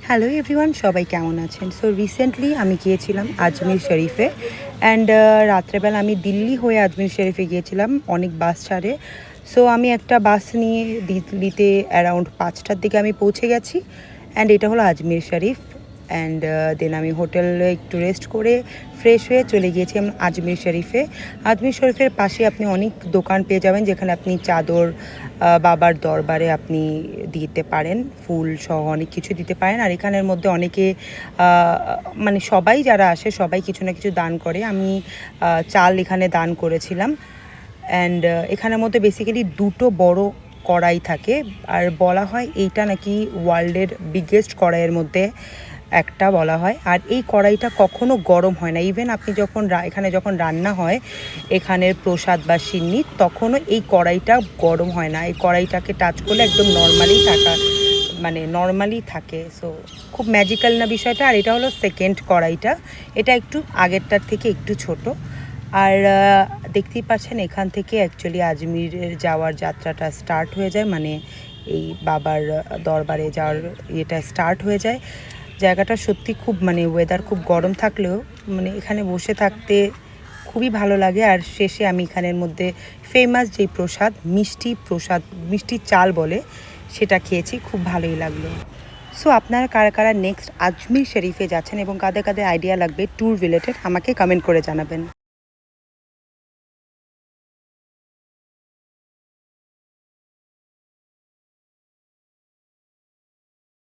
Hello everyone, সবাই কেমন আছেন? সো রিসেন্টলি আমি গিয়েছিলাম আজমির শরীফে অ্যান্ড রাত্রেবেলা আমি দিল্লি হয়ে আজমির শরীফে গিয়েছিলাম অনেক বাস ছাড়ে। সো আমি একটা বাস নিয়ে দিল্লিতে অ্যারাউন্ড 5টার দিকে আমি পৌঁছে গেছি অ্যান্ড এটা হলো আজমির শরীফ। অ্যান্ড দেন আমি হোটেলে একটু রেস্ট করে ফ্রেশ হয়ে চলে গিয়েছি আমি আজমির শরীফে। আজমির শরীফের পাশে আপনি অনেক দোকান পেয়ে যাবেন যেখানে আপনি চাদর, বাবার দরবারে আপনি দিতে পারেন, ফুল সহ অনেক কিছু দিতে পারেন। আর এখানের মধ্যে অনেকে মানে সবাই যারা আসে সবাই কিছু না কিছু দান করে। আমি চাল এখানে দান করেছিলাম। অ্যান্ড এখানের মধ্যে বেসিক্যালি দুটো বড় কড়াই থাকে আর বলা হয় এইটা নাকি ওয়ার্ল্ডের বিগেস্ট কড়াইয়ের মধ্যে একটা বলা হয়। আর এই কড়াইটা কখনো গরম হয় না। ইভেন আপনি যখন এখানে যখন রান্না হয় এখানের প্রসাদ বা সিন্নি, তখনও এই কড়াইটা গরম হয় না। এই কড়াইটাকে টাচ করলে একদম নর্মালি থাকে। সো খুব ম্যাজিক্যাল না বিষয়টা। আর এটা হলো সেকেন্ড কড়াইটা, এটা একটু আগেরটার থেকে একটু ছোট। আর দেখতেই পাচ্ছেন এখান থেকে অ্যাকচুয়ালি আজমিরের যাওয়ার যাত্রাটা স্টার্ট হয়ে যায়, মানে এই বাবার দরবারে যাওয়ার ইয়েটা স্টার্ট হয়ে যায়। জায়গাটা সত্যি খুব, মানে ওয়েদার খুব গরম থাকলেও মানে এখানে বসে থাকতে খুবই ভালো লাগে। আর শেষে আমি এখানের মধ্যে ফেমাস যেই মিষ্টি চাল বলে, সেটা খেয়েছি, খুব ভালোই লাগলো। সো আপনারা কারা কারা নেক্সট আজমির শরীফে যাচ্ছেন এবং কাদের কাদের আইডিয়া লাগবে ট্যুর রিলেটেড আমাকে কমেন্ট করে জানাবেন।